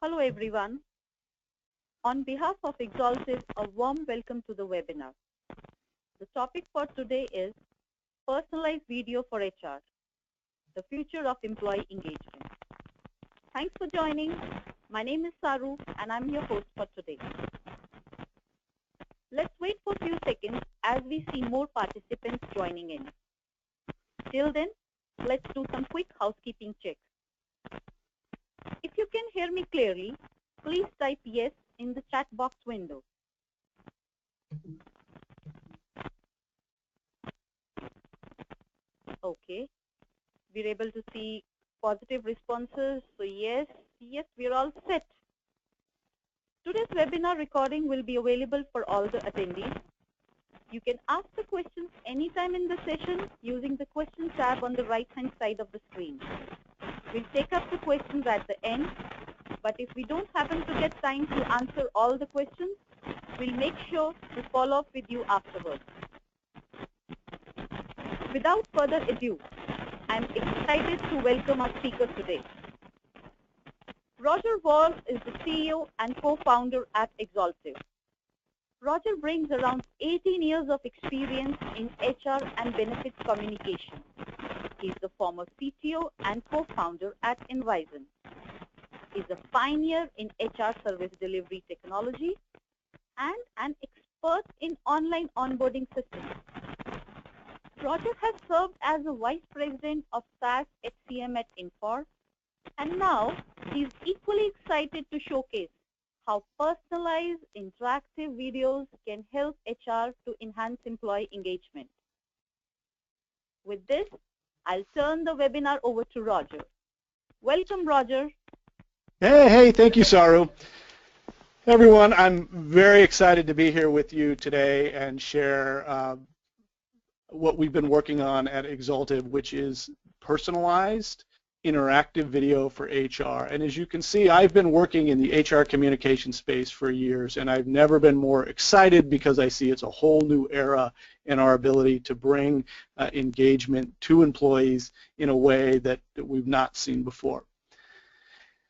Hello everyone. On behalf of Exaltive, a warm welcome to the webinar. The topic for today is Personalized Video for HR, the future of employee engagement. Thanks for joining. My name is Saru and I'm your host for today. Let's wait for a few seconds as we see more participants joining in. Till then, let's do some quick housekeeping checks. If you can hear me clearly, please type yes in the chat box window. Okay, we're able to see positive responses. So yes, we're all set. Today's webinar recording will be available for all the attendees. You can ask the questions anytime in the session using the questions tab on the right-hand side of the screen. We'll take up the questions at the end, but if we don't happen to get time to answer all the questions, we'll make sure to follow up with you afterwards. Without further ado, I'm excited to welcome our speaker today. Roger Walls is the CEO and co-founder at Exaltive. Roger brings around 18 years of experience in HR and benefits communication. He's the former CTO and co-founder at Envison. He's a pioneer in HR service delivery technology and an expert in online onboarding systems. Roger has served as the Vice President of SaaS HCM at Infor, and now he's equally excited to showcase how personalized interactive videos can help HR to enhance employee engagement. With this, I'll turn the webinar over to Roger. Welcome, Roger. Hey, thank you, Saru. Everyone, I'm very excited to be here with you today and share what we've been working on at Exaltive, which is personalized interactive video for HR. And as you can see, I've been working in the HR communication space for years, and I've never been more excited because I see it's a whole new era in our ability to bring engagement to employees in a way that we've not seen before.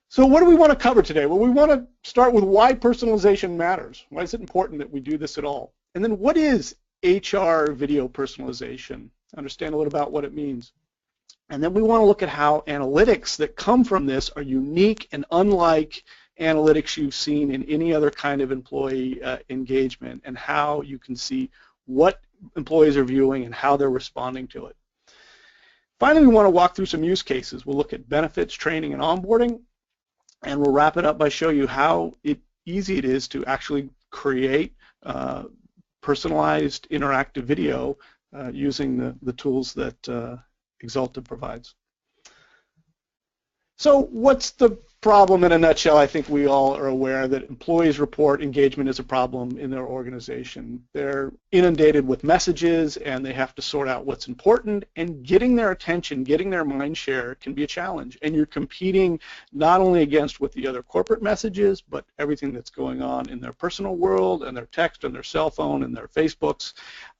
So what do we want to cover today? Well, we want to start with why personalization matters. Why is it important that we do this at all? And then what is HR video personalization? Understand a little about what it means. And then we want to look at how analytics that come from this are unique and unlike analytics you've seen in any other kind of employee engagement, and how you can see what employees are viewing and how they're responding to it. Finally, we want to walk through some use cases. We'll look at benefits, training, and onboarding, and we'll wrap it up by showing you how easy it is to actually create personalized interactive video using the tools that Exaltive provides. So what's the problem in a nutshell? I think we all are aware that employees report engagement is a problem in their organization. They're inundated with messages and they have to sort out what's important, and getting their attention, getting their mind share can be a challenge. And you're competing not only against what the other corporate messages, but everything that's going on in their personal world and their text and their cell phone and their Facebooks.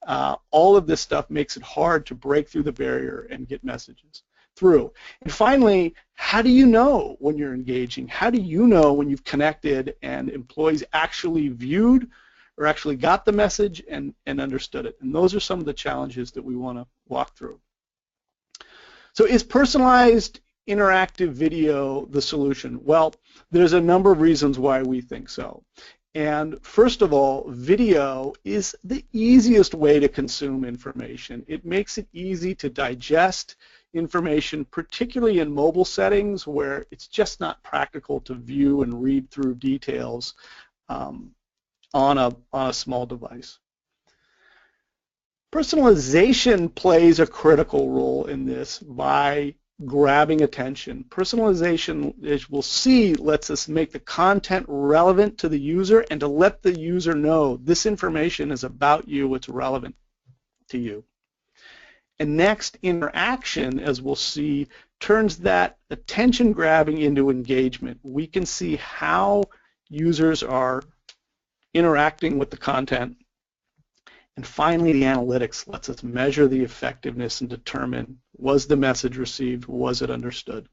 All of this stuff makes it hard to break through the barrier and get messages through. And finally, how do you know when you're engaging? How do you know when you've connected and employees actually viewed or actually got the message and understood it? And those are some of the challenges that we want to walk through. So is personalized interactive video the solution? Well, there's a number of reasons why we think so. And first of all, video is the easiest way to consume information. It makes it easy to digest information, particularly in mobile settings where it's just not practical to view and read through details on a small device. Personalization plays a critical role in this by grabbing attention. Personalization, as we'll see, lets us make the content relevant to the user and to let the user know this information is about you, it's relevant to you. And next, interaction, as we'll see, turns that attention grabbing into engagement. We can see how users are interacting with the content. And finally, the analytics lets us measure the effectiveness and determine, was the message received, was it understood?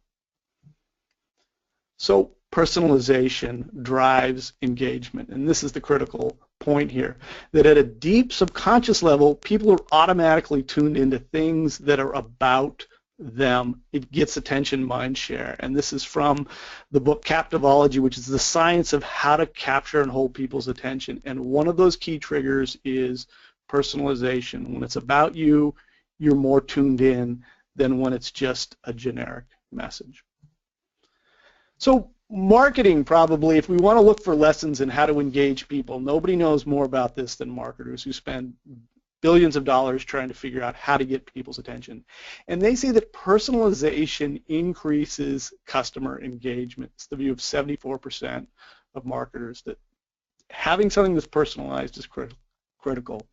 So personalization drives engagement. And this is the critical point here, that at a deep subconscious level, people are automatically tuned into things that are about them. It gets attention mind share. And this is from the book Captivology, which is the science of how to capture and hold people's attention. And one of those key triggers is personalization. When it's about you, you're more tuned in than when it's just a generic message. So marketing, probably, if we want to look for lessons in how to engage people, nobody knows more about this than marketers who spend billions of dollars trying to figure out how to get people's attention. And they say that personalization increases customer engagement. It's the view of 74% of marketers, that having something that's personalized is critical.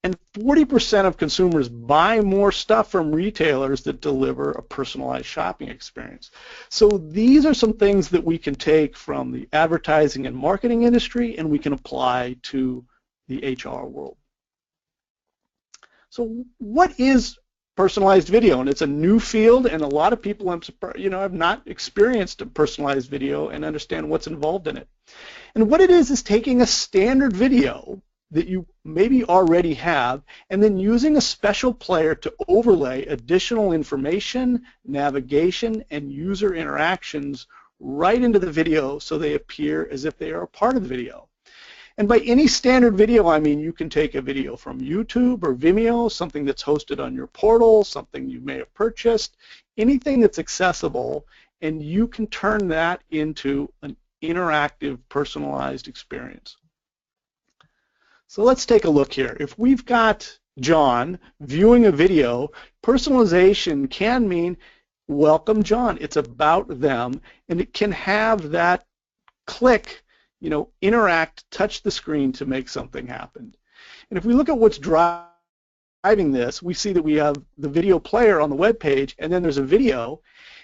And 40% of consumers buy more stuff from retailers that deliver a personalized shopping experience. So these are some things that we can take from the advertising and marketing industry and we can apply to the HR world. So what is personalized video? And it's a new field, and a lot of people, have not experienced a personalized video and understand what's involved in it. And what it is taking a standard video that you maybe already have and then using a special player to overlay additional information, navigation, and user interactions right into the video so they appear as if they are a part of the video. And by any standard video, I mean you can take a video from YouTube or Vimeo, something that's hosted on your portal, something you may have purchased, anything that's accessible, and you can turn that into an interactive, personalized experience. So let's take a look here. If we've got John viewing a video, personalization can mean welcome John. It's about them, and it can have that click, interact, touch the screen to make something happen. And if we look at what's driving this, we see that we have the video player on the web page, and then there's a video,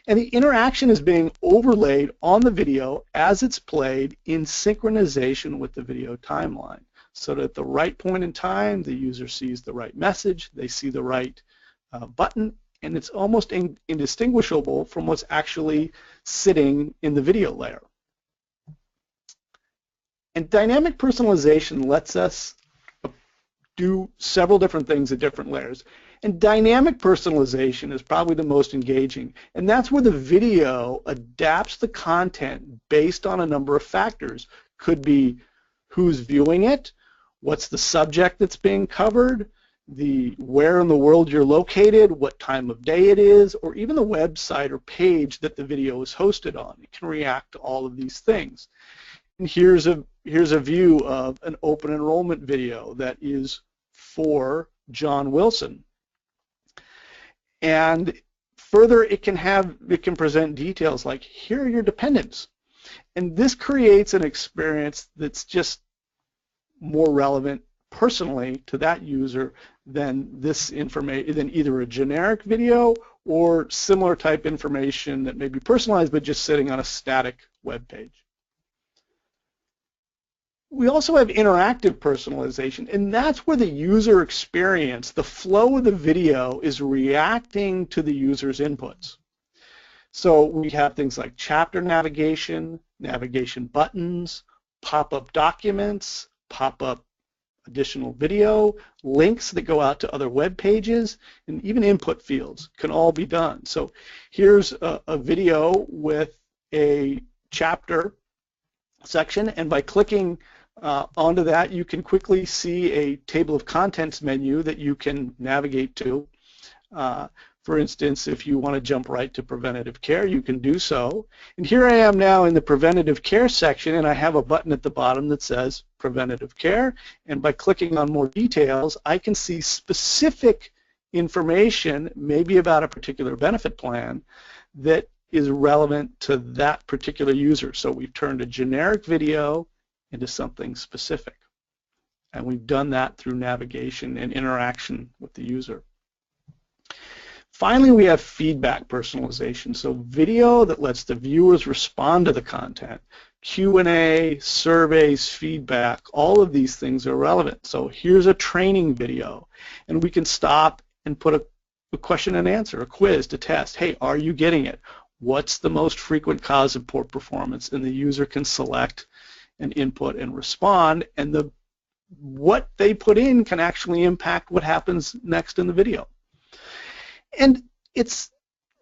and the interaction is being overlaid on the video as it's played in synchronization with the video timeline. So that at the right point in time, the user sees the right message, they see the right button, and it's almost indistinguishable from what's actually sitting in the video layer. And dynamic personalization lets us do several different things at different layers. And dynamic personalization is probably the most engaging. And that's where the video adapts the content based on a number of factors. Could be who's viewing it, what's the subject that's being covered, where in the world you're located, what time of day it is, or even the website or page that the video is hosted on. It can react to all of these things. And here's a view of an open enrollment video that is for John Wilson. And further, it can present details like, here are your dependents. And this creates an experience that's just more relevant personally to that user than either a generic video or similar type information that may be personalized but just sitting on a static web page. We also have interactive personalization, and that's where the user experience, the flow of the video, is reacting to the user's inputs. So we have things like chapter navigation, navigation buttons, pop-up documents, pop-up additional video, links that go out to other web pages, and even input fields can all be done. So here's a video with a chapter section, and by clicking onto that, you can quickly see a table of contents menu that you can navigate to. For instance, if you want to jump right to preventative care, you can do so. And here I am now in the preventative care section, and I have a button at the bottom that says preventative care. And by clicking on more details, I can see specific information, maybe about a particular benefit plan, that is relevant to that particular user. So we've turned a generic video into something specific. And we've done that through navigation and interaction with the user. Finally, we have feedback personalization. So video that lets the viewers respond to the content. Q&A, surveys, feedback, all of these things are relevant. So here's a training video, and we can stop and put a question and answer, a quiz to test. Hey, are you getting it? what's the most frequent cause of poor performance, and the user can select and input and respond, and what they put in can actually impact what happens next in the video. And it's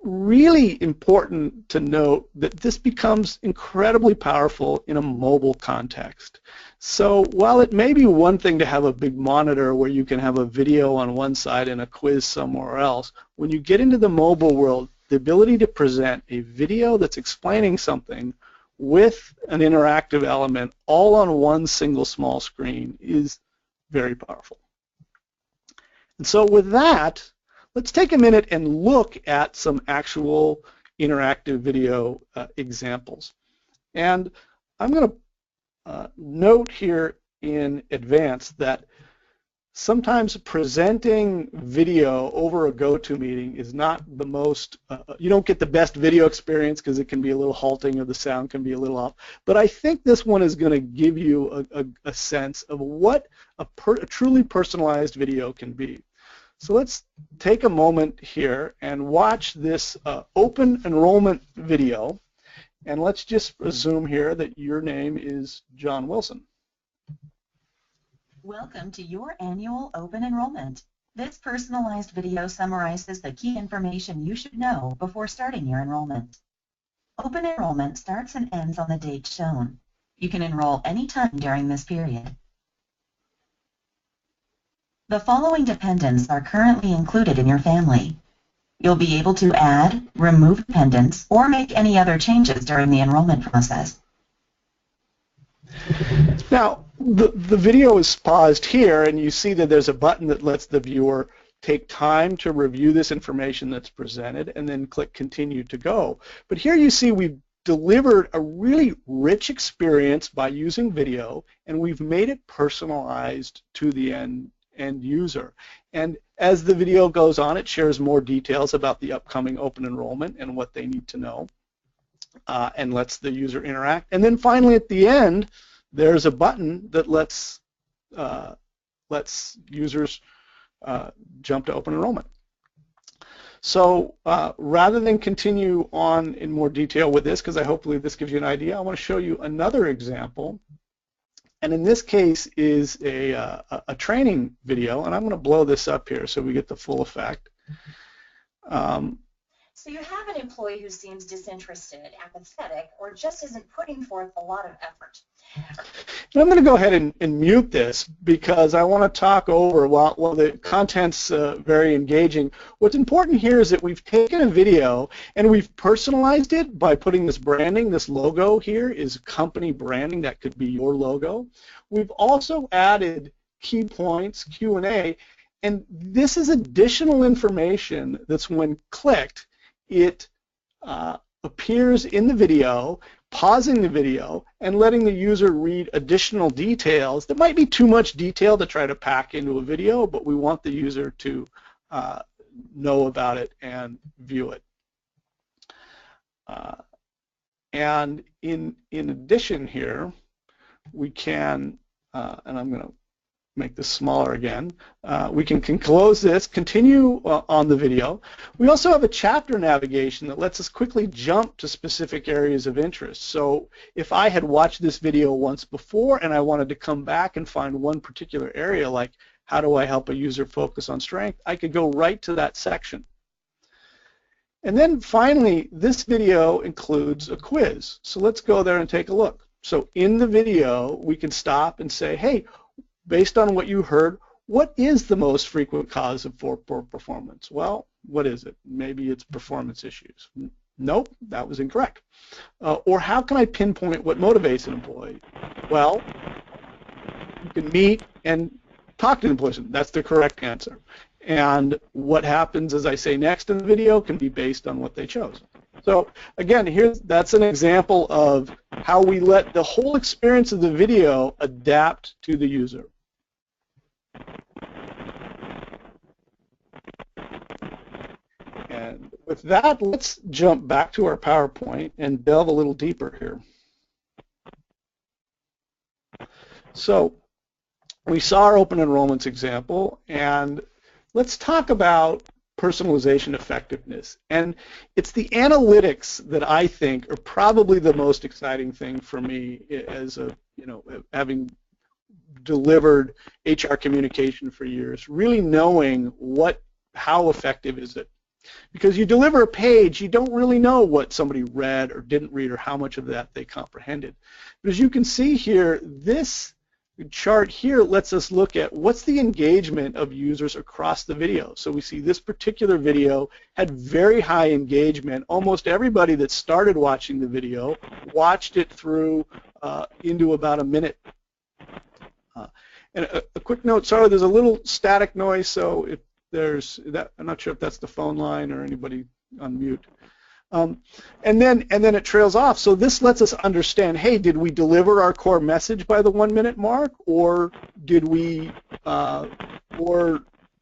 really important to note that this becomes incredibly powerful in a mobile context. So while it may be one thing to have a big monitor where you can have a video on one side and a quiz somewhere else, when you get into the mobile world, the ability to present a video that's explaining something with an interactive element all on one single small screen is very powerful. And so with that, let's take a minute and look at some actual interactive video examples. And I'm going to note here in advance that sometimes presenting video over a GoToMeeting is not the most, you don't get the best video experience because it can be a little halting or the sound can be a little off. But I think this one is going to give you a sense of what a truly personalized video can be. So let's take a moment here and watch this open enrollment video. And let's just assume here that your name is John Wilson. Welcome to your annual open enrollment. This personalized video summarizes the key information you should know before starting your enrollment. Open enrollment starts and ends on the date shown. You can enroll anytime during this period. The following dependents are currently included in your family. You'll be able to add, remove dependents, or make any other changes during the enrollment process. Now, the video is paused here, and you see that there's a button that lets the viewer take time to review this information that's presented and then click continue to go. But here you see we've delivered a really rich experience by using video, and we've made it personalized to the end user. And as the video goes on, it shares more details about the upcoming open enrollment and what they need to know, and lets the user interact. And then finally at the end, there's a button that lets users jump to open enrollment. So rather than continue on in more detail with this, because hopefully this gives you an idea, I want to show you another example. And in this case is a training video, and I'm going to blow this up here so we get the full effect. So you have an employee who seems disinterested, apathetic, or just isn't putting forth a lot of effort. And I'm going to go ahead and mute this because I want to talk over, while the content's very engaging, what's important here is that we've taken a video and we've personalized it by putting this branding. This logo here is company branding. That could be your logo. We've also added key points, Q&A, and this is additional information that's when clicked, it appears in the video, pausing the video and letting the user read additional details that might be too much detail to try to pack into a video, but we want the user to know about it and view it. And in addition here, we can, and I'm going to make this smaller again, we can close this, continue on the video. We also have a chapter navigation that lets us quickly jump to specific areas of interest. So if I had watched this video once before and I wanted to come back and find one particular area, like how do I help a user focus on strength, I could go right to that section. And then finally, this video includes a quiz. So let's go there and take a look. So in the video, we can stop and say, hey, based on what you heard, what is the most frequent cause of poor performance? Well, what is it? Maybe it's performance issues. Nope, that was incorrect. Or how can I pinpoint what motivates an employee? Well, you can meet and talk to the employee. That's the correct answer. And what happens, as I say next in the video, can be based on what they chose. So again, that's an example of how we let the whole experience of the video adapt to the user. And with that, let's jump back to our PowerPoint and delve a little deeper here. So we saw our open enrollments example, and let's talk about personalization effectiveness. And it's the analytics that I think are probably the most exciting thing for me as a, having delivered HR communication for years, really knowing how effective is it. Because you deliver a page, you don't really know what somebody read or didn't read or how much of that they comprehended. But as you can see here, this chart here lets us look at what's the engagement of users across the video. So we see this particular video had very high engagement. Almost everybody that started watching the video watched it through into about a minute. And a quick note, sorry, there's a little static noise, so if there's that, I'm not sure if that's the phone line or anybody on mute. And then it trails off. So this lets us understand, hey, did we deliver our core message by the 1 minute mark, or did we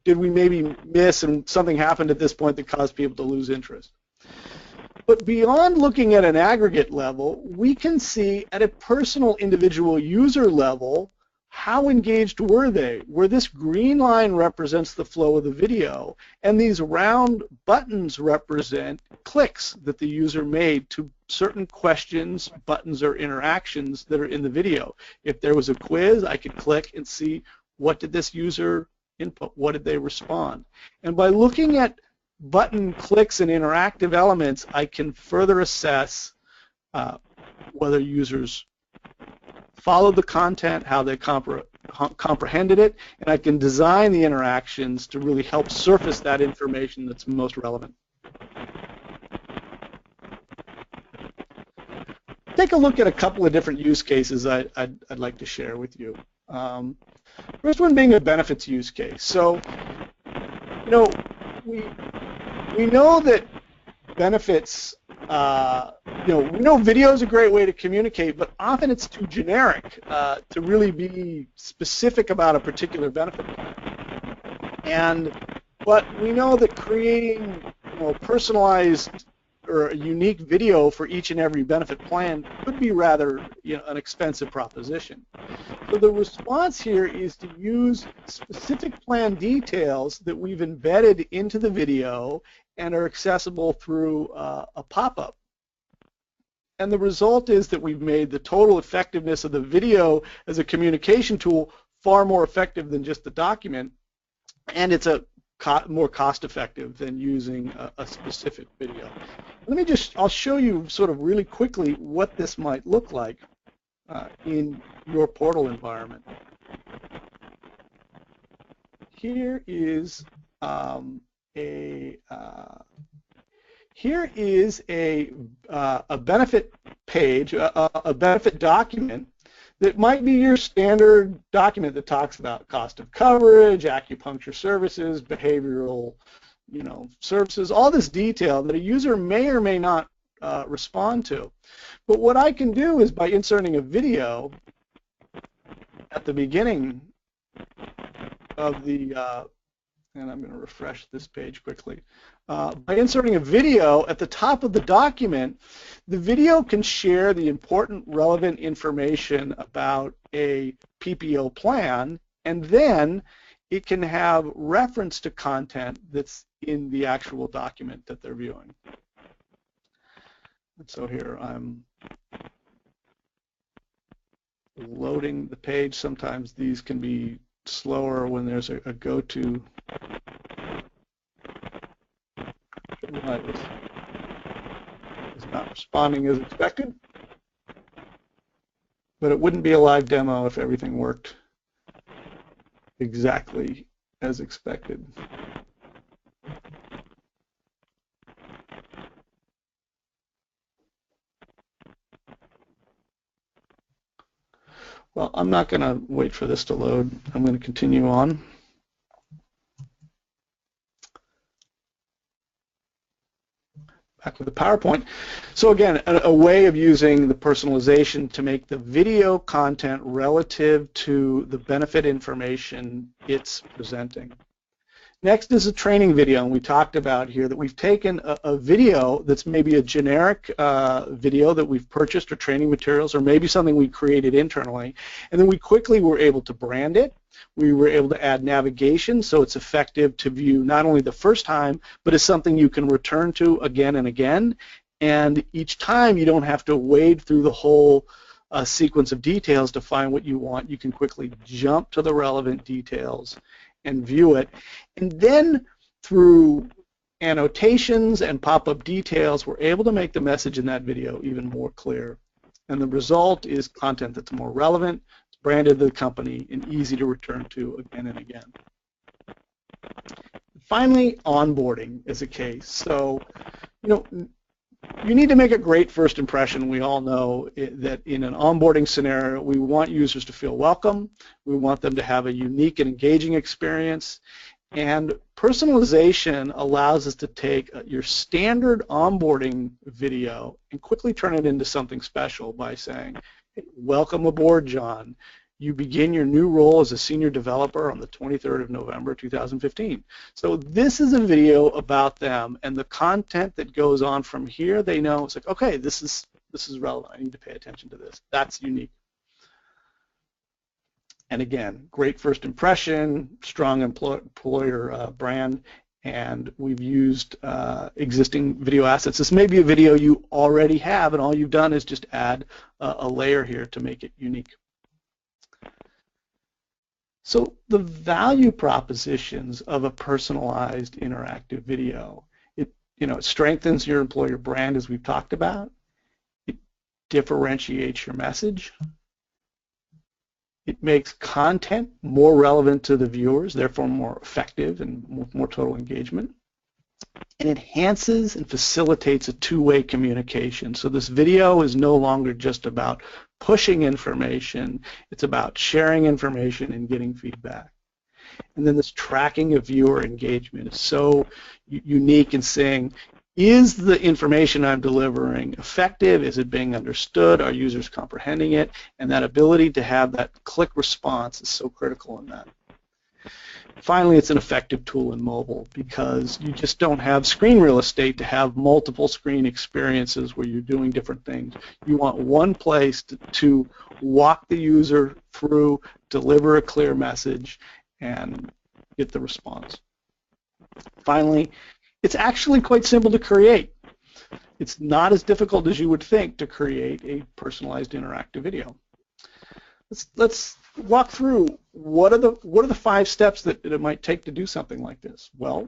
maybe miss and something happened at this point that caused people to lose interest? But beyond looking at an aggregate level, we can see at a personal individual user level, how engaged were they? Where this green line represents the flow of the video, and these round buttons represent clicks that the user made to certain questions, buttons, or interactions that are in the video. If there was a quiz, I could click and see what did this user input, what did they respond. And by looking at button clicks and interactive elements, I can further assess whether users followed the content, how they comprehended it, and I can design the interactions to really help surface that information that's most relevant. Take a look at a couple of different use cases I'd like to share with you. First one being a benefits use case. So, we know that benefits, we know video is a great way to communicate, but often it's too generic to really be specific about a particular benefit plan. But we know that creating personalized or a unique video for each and every benefit plan could be rather an expensive proposition. So the response here is to use specific plan details that we've embedded into the video and are accessible through a pop-up. And the result is that we've made the total effectiveness of the video as a communication tool far more effective than just the document, and it's more cost-effective than using a specific video. I'll show you sort of really quickly what this might look like in your portal environment. Here is a benefit page, a benefit document that might be your standard document that talks about cost of coverage, acupuncture services, behavioral, services, all this detail that a user may or may not respond to. But what I can do is by inserting a video at the beginning of the and I'm going to refresh this page quickly. By inserting a video at the top of the document, the video can share the important relevant information about a PPO plan, and then it can have reference to content that's in the actual document that they're viewing. And so here I'm loading the page. Sometimes these can be slower when there's a go-to. Is not responding as expected, but it wouldn't be a live demo if everything worked exactly as expected. Well, I'm not going to wait for this to load. I'm going to continue on. Back with the PowerPoint. So again, a way of using the personalization to make the video content relative to the benefit information it's presenting. Next is a training video, and we talked about here that we've taken a video that's maybe a generic video that we've purchased or training materials or maybe something we created internally, and then we quickly were able to brand it. We were able to add navigation so it's effective to view not only the first time, but it's something you can return to again and again, and each time you don't have to wade through the whole sequence of details to find what you want. You can quickly jump to the relevant details and view it. And then through annotations and pop-up details, we're able to make the message in that video even more clear. And the result is content that's more relevant, it's branded to the company, and easy to return to again and again. Finally, onboarding is a case. So, you need to make a great first impression. We all know that in an onboarding scenario, we want users to feel welcome. We want them to have a unique and engaging experience. And personalization allows us to take your standard onboarding video and quickly turn it into something special by saying, hey, welcome aboard, John. You begin your new role as a senior developer on the 23rd of November 2015. So this is a video about them, and the content that goes on from here, they know it's like, okay, this is relevant. I need to pay attention to this. That's unique. And again, great first impression, strong employer brand, and we've used existing video assets. This may be a video you already have, and all you've done is just add a layer here to make it unique. So the value propositions of a personalized interactive video, it strengthens your employer brand, as we've talked about. It differentiates your message. It makes content more relevant to the viewers, therefore more effective and more total engagement. It enhances and facilitates a two-way communication. So this video is no longer just about pushing information, it's about sharing information and getting feedback. And then this tracking of viewer engagement is so unique in saying, is the information I'm delivering effective? Is it being understood? Are users comprehending it? And that ability to have that click response is so critical in that. Finally, it's an effective tool in mobile because you just don't have screen real estate to have multiple screen experiences where you're doing different things. You want one place to walk the user through, deliver a clear message, and get the response. Finally, it's actually quite simple to create. It's not as difficult as you would think to create a personalized interactive video. Let's walk through what are the 5 steps that it might take to do something like this. Well,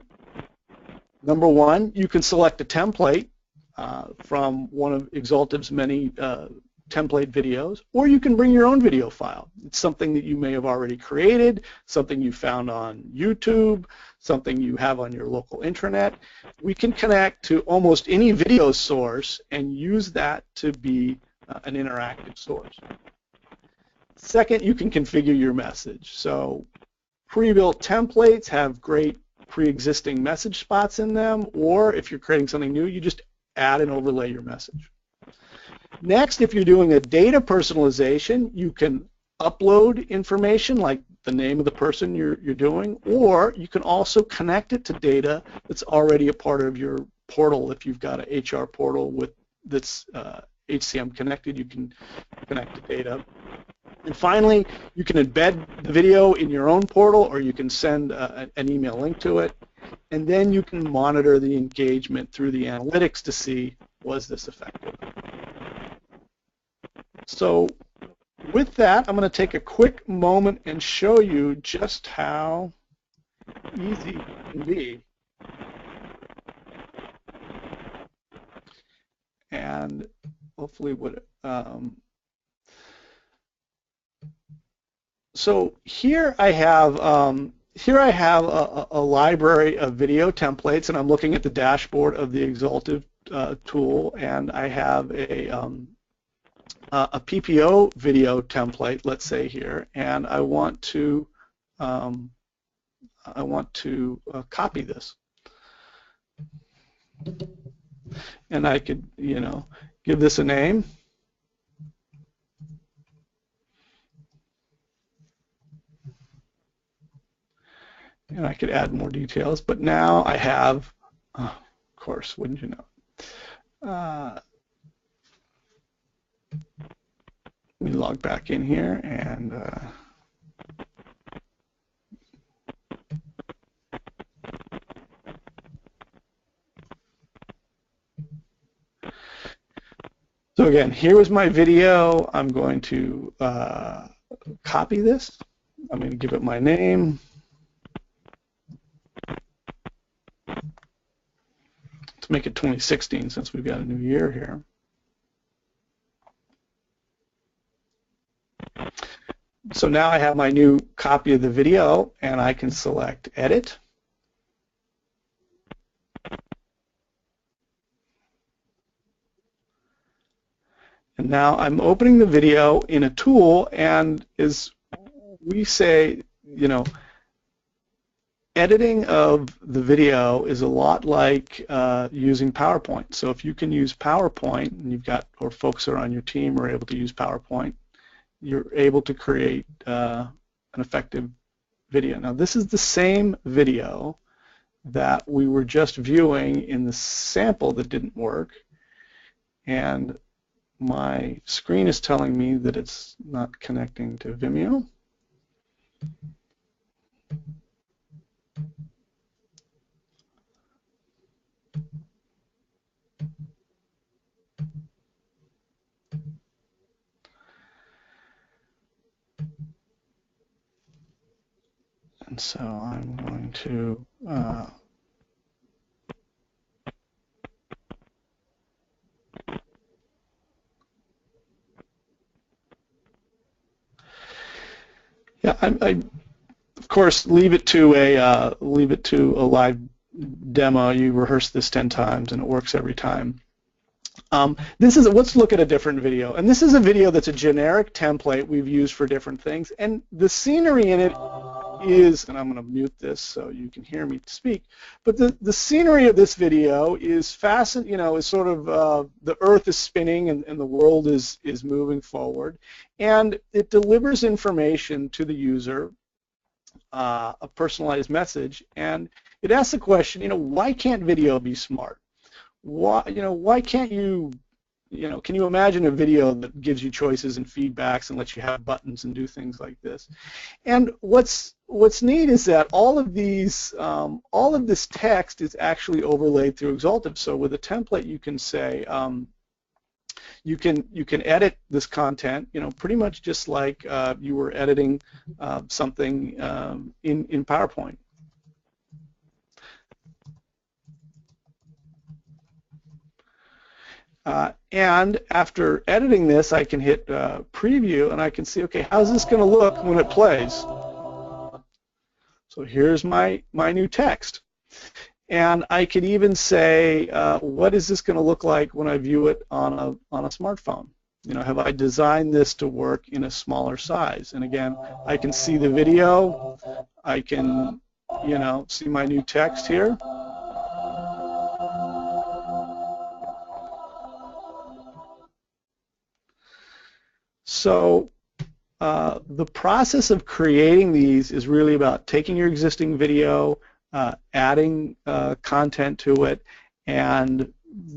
number one, you can select a template from one of Exaltive's many template videos, or you can bring your own video file. It's something that you may have already created, something you found on YouTube, something you have on your local intranet. We can connect to almost any video source and use that to be an interactive source. Second, you can configure your message. So pre-built templates have great pre-existing message spots in them, or if you're creating something new, you just add and overlay your message. Next, if you're doing a data personalization, you can upload information like the name of the person you're doing, or you can also connect it to data that's already a part of your portal. If you've got an HR portal that's HCM connected, you can connect the data. And finally, you can embed the video in your own portal, or you can send an email link to it, and then you can monitor the engagement through the analytics to see, was this effective? So with that, I'm going to take a quick moment and show you just how easy it can be. And hopefully so here I have a library of video templates, and I'm looking at the dashboard of the Exaltive tool, and I have a PPO video template, let's say here, and I want to copy this, and I could give this a name. And I could add more details, but now I have, oh, of course, wouldn't you know. Let me log back in here and so again, here was my video. I'm going to copy this. I'm going to give it my name. Let's make it 2016 since we've got a new year here. So now I have my new copy of the video, and I can select Edit. And now I'm opening the video in a tool, and as we say, you know, editing of the video is a lot like using PowerPoint. So if you can use PowerPoint, and you've got, or folks that are on your team are able to use PowerPoint, you're able to create an effective video. Now this is the same video that we were just viewing in the sample that didn't work, and my screen is telling me that it's not connecting to Vimeo. And so I'm going to yeah, I of course leave it to a live demo. You rehearse this 10 times and it works every time. Let's look at a different video, and this is a video that's a generic template we've used for different things, and the scenery in it is, and I'm going to mute this so you can hear me speak, but the scenery of this video is fascinating, you know, is sort of the earth is spinning and the world is moving forward, and it delivers information to the user, a personalized message, and it asks the question, you know, why can't video be smart? Why can't you, can you imagine a video that gives you choices and feedbacks and lets you have buttons and do things like this? And what's neat is that all of this text is actually overlaid through Exaltive. So with a template, you can say, you can edit this content, pretty much just like you were editing something in PowerPoint. And after editing this, I can hit preview, and I can see, okay, how's this going to look when it plays? So here's my new text. And I can even say, what is this going to look like when I view it on a smartphone? Have I designed this to work in a smaller size? And again, I can see the video. I can, see my new text here. So the process of creating these is really about taking your existing video, adding content to it, and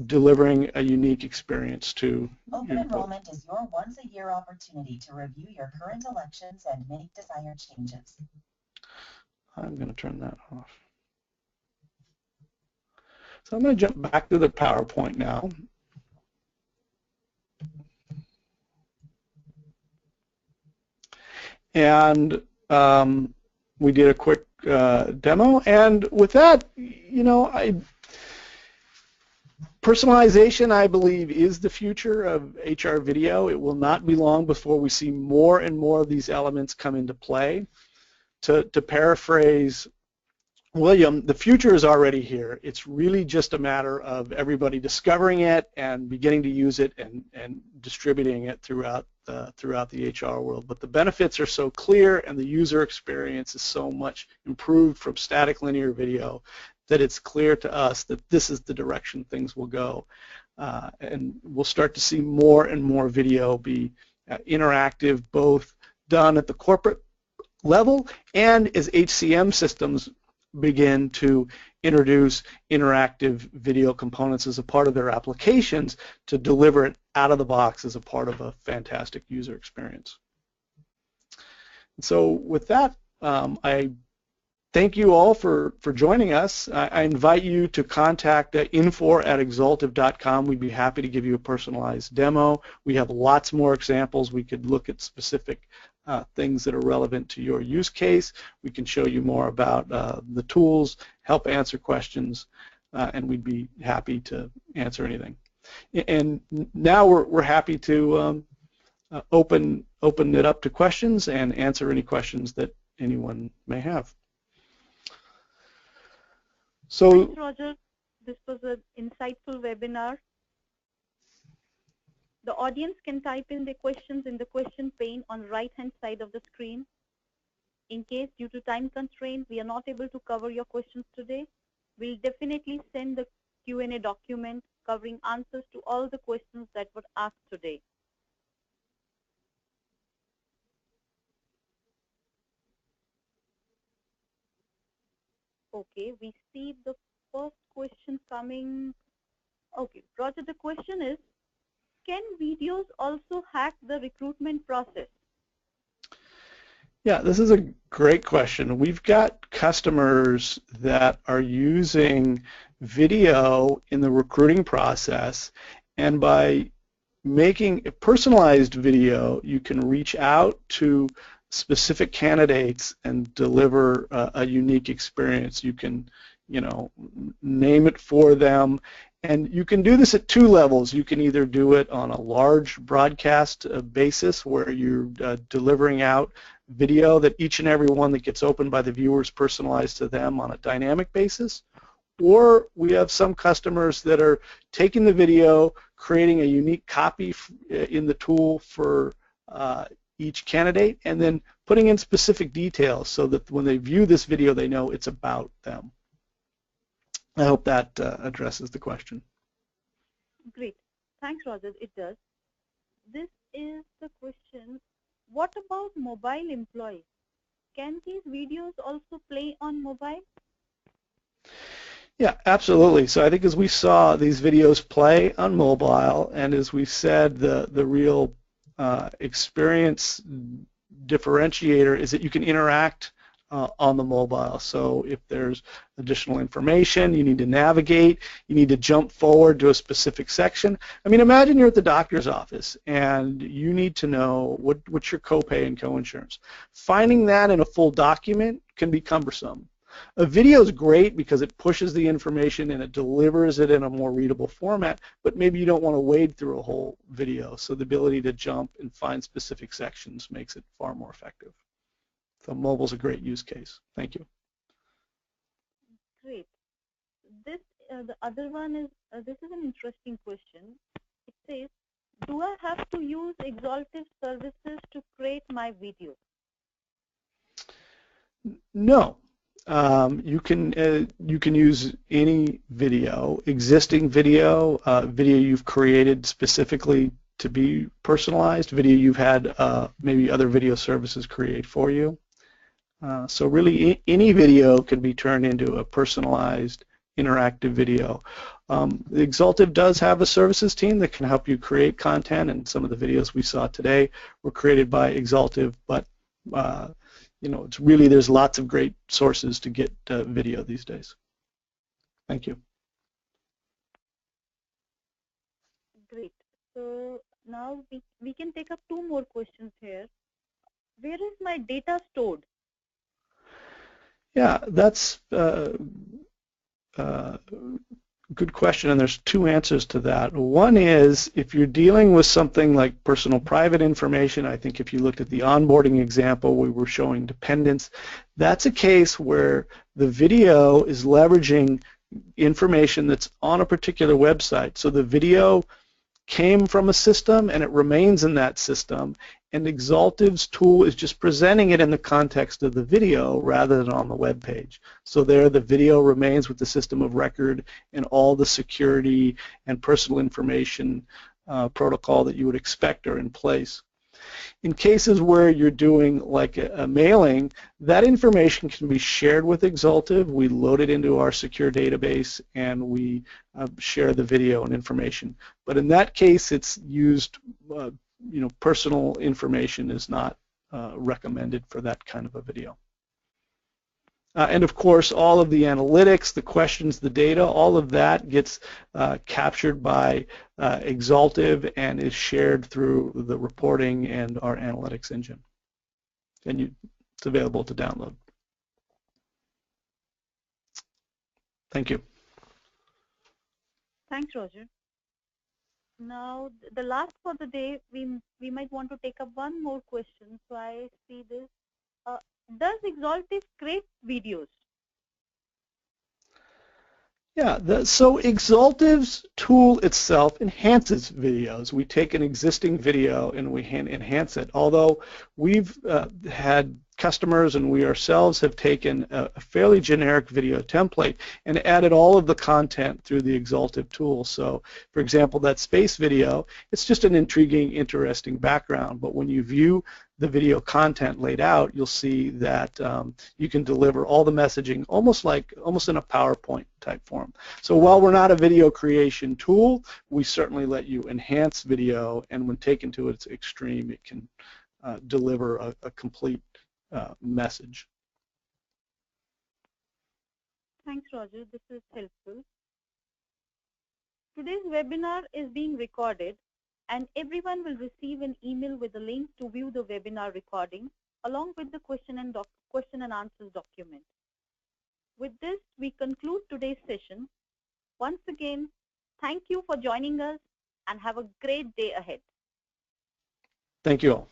delivering a unique experience to Open enrollment is your once-a-year opportunity to review your current elections and make desired changes. I'm going to turn that off. So I'm going to jump back to the PowerPoint now. And we did a quick demo, and with that, personalization, I believe, is the future of HR video. It will not be long before we see more and more of these elements come into play. To paraphrase William, the future is already here. It's really just a matter of everybody discovering it and beginning to use it and distributing it throughout the HR world. But the benefits are so clear, and the user experience is so much improved from static linear video that it's clear to us that this is the direction things will go. And we'll start to see more and more video be interactive, both done at the corporate level and as HCM systems begin to introduce interactive video components as a part of their applications to deliver it out of the box as a part of a fantastic user experience. So with that, I thank you all for joining us. I invite you to contact info@exaltive.com. We'd be happy to give you a personalized demo. We have lots more examples. We could look at specific things that are relevant to your use case. We can show you more about the tools, help answer questions, and we'd be happy to answer anything. And now we're happy to open it up to questions and answer any questions that anyone may have. So, thanks, Roger. This was an insightful webinar. The audience can type in their questions in the question pane on the right-hand side of the screen. In case, due to time constraint, we are not able to cover your questions today, we'll definitely send the Q&A document covering answers to all the questions that were asked today. Okay, we see the first question coming. Okay, Roger, the question is, can videos also hack the recruitment process? Yeah, this is a great question. We've got customers that are using video in the recruiting process, and by making a personalized video, you can reach out to specific candidates and deliver a unique experience. You can, name it for them, and you can do this at two levels. You can either do it on a large broadcast basis where you're delivering out video that each and every one that gets opened by the viewer is personalized to them on a dynamic basis, or we have some customers that are taking the video, creating a unique copy in the tool for each candidate, and then putting in specific details so that when they view this video, they know it's about them. I hope that addresses the question. Great. Thanks, Roger. It does. This is the question. What about mobile employees? Can these videos also play on mobile? Yeah, absolutely. So I think as we saw, these videos play on mobile, and as we said, the real experience differentiator is that you can interact on the mobile. So if there's additional information, you need to navigate, you need to jump forward to a specific section. I mean, imagine you're at the doctor's office and you need to know what's your copay and coinsurance. Finding that in a full document can be cumbersome. A video is great because it pushes the information and it delivers it in a more readable format, but maybe you don't want to wade through a whole video, so the ability to jump and find specific sections makes it far more effective. So mobile's a great use case. Thank you. Great. This, the other one is, this is an interesting question. It says, do I have to use Exaltive services to create my video? No. You can use any video, existing video, video you've created specifically to be personalized, video you've had maybe other video services create for you. So really any video can be turned into a personalized interactive video. Exaltive does have a services team that can help you create content, and some of the videos we saw today were created by Exaltive, but it's really, there's lots of great sources to get video these days. Thank you. Great. So now we can take up two more questions here. Where is my data stored? Yeah, that's good question, and there's two answers to that. One is, if you're dealing with something like personal private information, I think if you looked at the onboarding example we were showing dependents, that's a case where the video is leveraging information that's on a particular website. So the video came from a system and it remains in that system, and Exaltive's tool is just presenting it in the context of the video rather than on the web page. So there the video remains with the system of record and all the security and personal information protocol that you would expect are in place. In cases where you're doing like a mailing, that information can be shared with Exaltive. We load it into our secure database and we share the video and information. But in that case, it's used, personal information is not recommended for that kind of a video. And of course, all of the analytics, the questions, the data, all of that gets captured by Exaltive and is shared through the reporting and our analytics engine. And it's available to download. Thank you. Thanks, Roger. Now, the last for the day, we might want to take up one more question. So I see this. Does Exaltive create videos? Yeah, so Exaltive's tool itself enhances videos. We take an existing video and we enhance it. Although we've had customers and we ourselves have taken a fairly generic video template and added all of the content through the Exaltive tool. So, for example, that space video, it's just an intriguing, interesting background. But when you view the video content laid out, you'll see that you can deliver all the messaging almost in a PowerPoint type form. So while we're not a video creation tool, we certainly let you enhance video, and when taken to its extreme, it can deliver a complete message. Thanks, Roger. This is helpful. Today's webinar is being recorded, and everyone will receive an email with a link to view the webinar recording along with the question and answers document. With this, we conclude today's session. Once again, thank you for joining us and have a great day ahead. Thank you all.